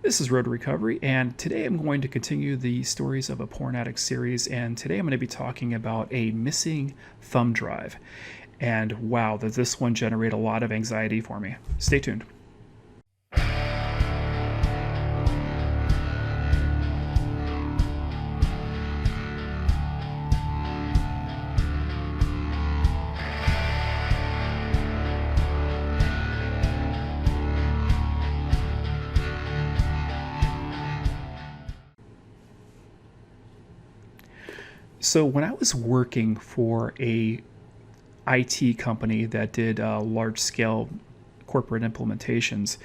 This is Road to Recovery, and today I'm going to continue the stories of a porn addict series. And today I'm going to be talking about a missing thumb drive. And wow, does this one generate a lot of anxiety for me? Stay tuned. So when I was working for a IT company that did large scale corporate implementations,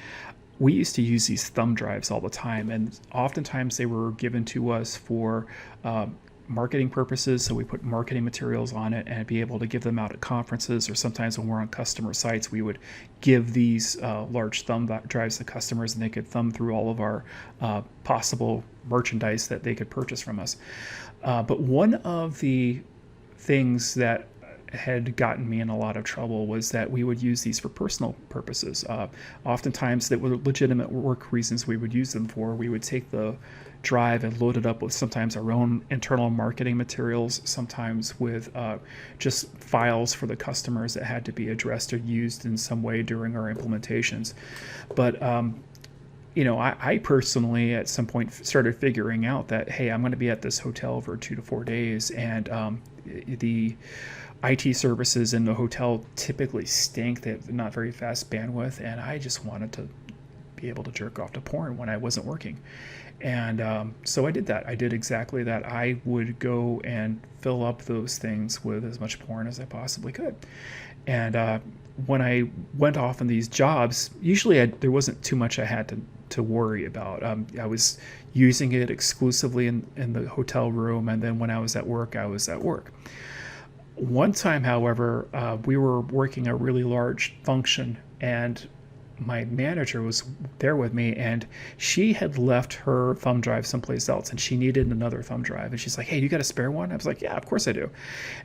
we used to use these thumb drives all the time, and oftentimes they were given to us for uh, marketing purposes. So we put marketing materials on it and be able to give them out at conferences, or sometimes when we're on customer sites, we would give these large thumb drives to customers, and they could thumb through all of our possible merchandise that they could purchase from us. But one of the things that had gotten me in a lot of trouble was that we would use these for personal purposes. Oftentimes, that were legitimate work reasons we would use them for. We would take the drive and load it up with sometimes our own internal marketing materials, sometimes with just files for the customers that had to be addressed or used in some way during our implementations. But I personally at some point started figuring out that, hey, I'm going to be at this hotel for 2 to 4 days, and the IT services in the hotel typically stink. They have not very fast bandwidth, and I just wanted to be able to jerk off to porn when I wasn't working. And so I did that. I did exactly that. I would go and fill up those things with as much porn as I possibly could. And when I went off on these jobs, usually there wasn't too much I had to worry about. I was using it exclusively in the hotel room, and then when I was at work, I was at work. One time, however, we were working a really large function, and my manager was there with me, and she had left her thumb drive someplace else, and she needed another thumb drive. And she's like, "Hey, you got a spare one?" I was like, "Yeah, of course I do."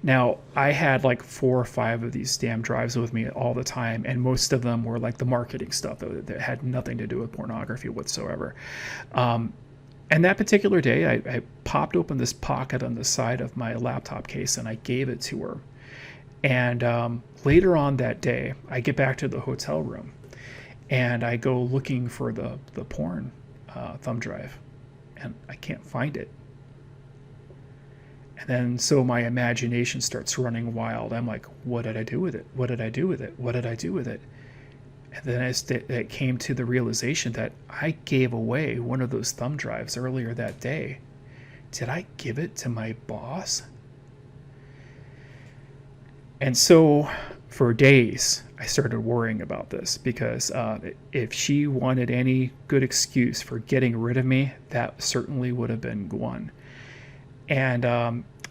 Now, I had like 4 or 5 of these damn drives with me all the time, and most of them were like the marketing stuff that had nothing to do with pornography whatsoever. And that particular day, I popped open this pocket on the side of my laptop case, and I gave it to her. And later on that day, I get back to the hotel room, and I go looking for the porn thumb drive, and I can't find it. And then so my imagination starts running wild. I'm like, what did I do with it? What did I do with it? What did I do with it? And then it came to the realization that I gave away one of those thumb drives earlier that day. Did I give it to my boss? And so for days, I started worrying about this, because if she wanted any good excuse for getting rid of me, that certainly would have been one. And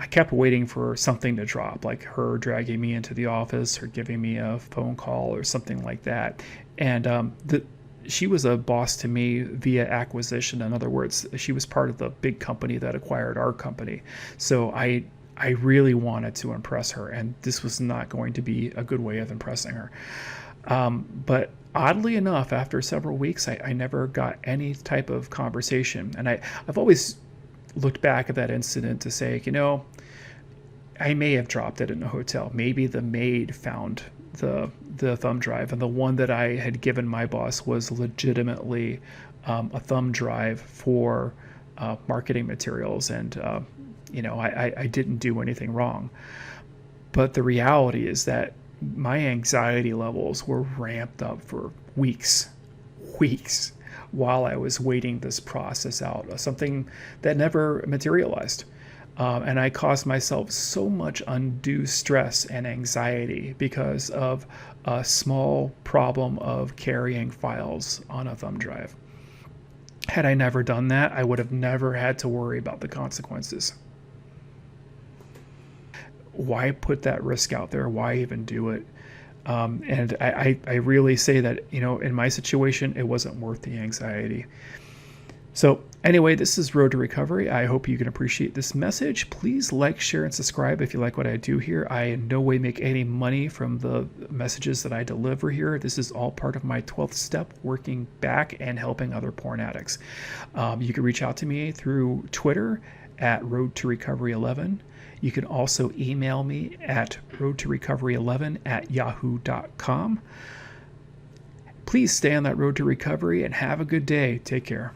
I kept waiting for something to drop, like her dragging me into the office or giving me a phone call or something like that. And she was a boss to me via acquisition. In other words, she was part of the big company that acquired our company. So I really wanted to impress her, and this was not going to be a good way of impressing her. But oddly enough, after several weeks, I never got any type of conversation. And I've always looked back at that incident to say, I may have dropped it in a hotel. Maybe the maid found the thumb drive, and the one that I had given my boss was legitimately a thumb drive for marketing materials, and I didn't do anything wrong. But the reality is that my anxiety levels were ramped up for weeks, while I was waiting this process out, something that never materialized. And I caused myself so much undue stress and anxiety because of a small problem of carrying files on a thumb drive. Had I never done that, I would have never had to worry about the consequences. Why put that risk out there? Why even do it? And I really say that, in my situation, it wasn't worth the anxiety. So, anyway, this is Road to Recovery. I hope you can appreciate this message. Please like, share, and subscribe if you like what I do here. I in no way make any money from the messages that I deliver here. This is all part of my 12th step, working back and helping other porn addicts. You can reach out to me through Twitter at Road to Recovery 11. You can also email me at roadtorecovery11@yahoo.com. Please stay on that road to recovery and have a good day. Take care.